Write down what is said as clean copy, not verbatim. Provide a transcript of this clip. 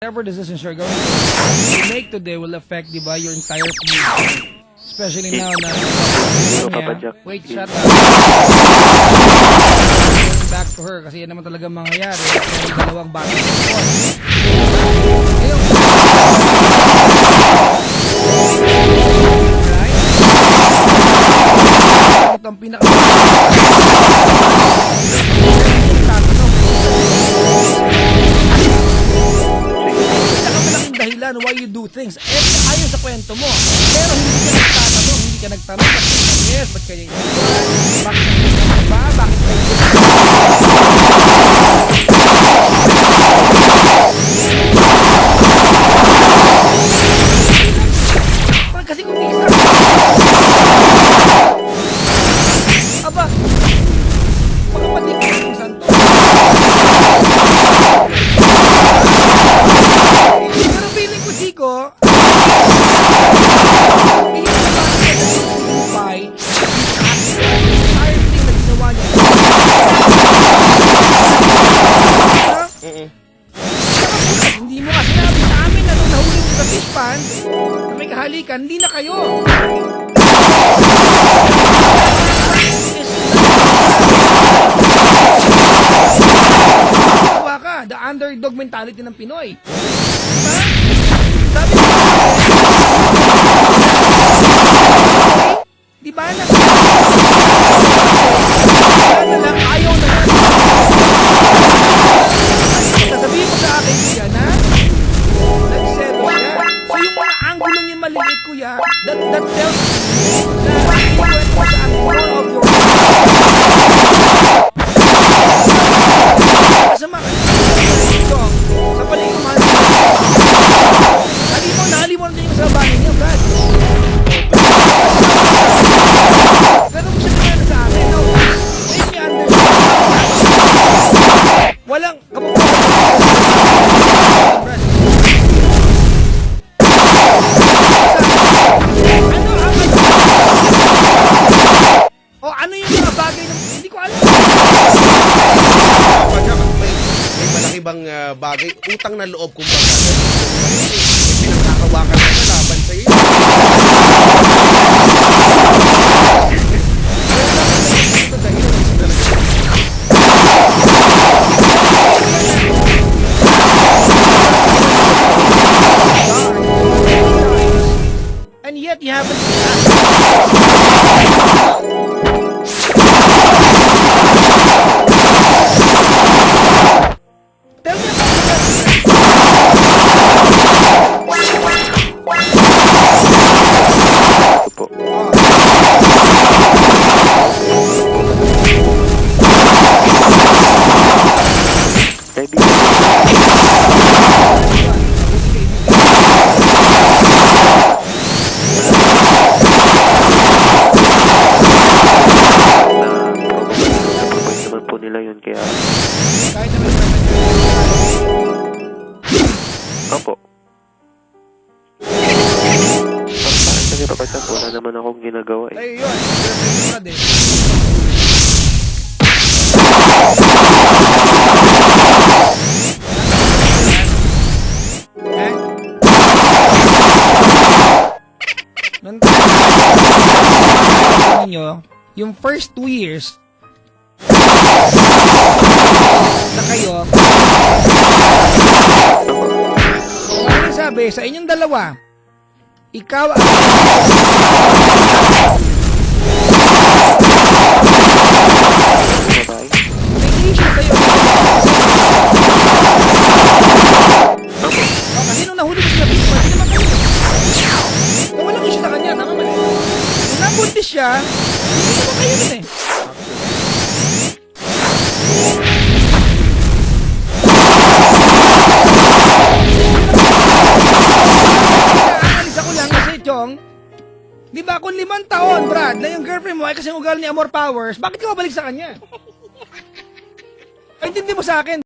Whatever decisions you're going to make today will affect, di ba, your entire future. Especially now na wait, shut up. Going back to her kasi yan naman talaga mangyayari. May dalawang bata sa support. Ayun. Right? Ito ang pinaka dahilan why you do things. Ayon sa kwento mo. Pero hindi ka nagtanong. Yes, ba't kayo yun? Bakit nagtanong ba? Bakit kayo yun? Parang kasi kung isa. Aba, pagkapatik ka ng santo. Ko hindi mo kasi sinabi sa amin na nung nahuli mo sa fish pan na may kahalikan, hindi na kayo. The underdog mentality ng Pinoy. Diba? Sabi mo, diba na? Kaya na lang, ayaw na lang. Sasabihin mo sa akin, kuya, na nag-settle siya. So yung mga anggulong yung maliit, kuya, that tells me na ikwento mo sa akin more of your kasama ka. Sa paling kumahal halimaw na din yung masabahin niya, Brad. Ganun mo siya tinala sa akin, no? Make me understand. Walang kapupunan. Brad. Ano yung mga bagay na hindi ko alam? May malaki bang bagay, utang na loob kung baga. Pinagkakawakan na sa laban sa iyo. And yet you haven't tell me about nila yun kaya kahit naman opo parang kasi papasyak wala naman akong ginagawa eh. ay yun girlfriend din ninyo yung first 2 years na kayo ano sabi sa inyong dalawa ikaw ang may issue sa'yo kasi nung nahuli ko sa fish pan hindi naman kayo kung walang issue sa kanya tama mali kung nabuntis siya hindi naman kayo dun eh. Di ba kung 5 taon, Brad, na yung girlfriend mo ay kasing ugali ni Amor Powers, bakit ka mabalik sa kanya? Ay, hindi mo sa akin.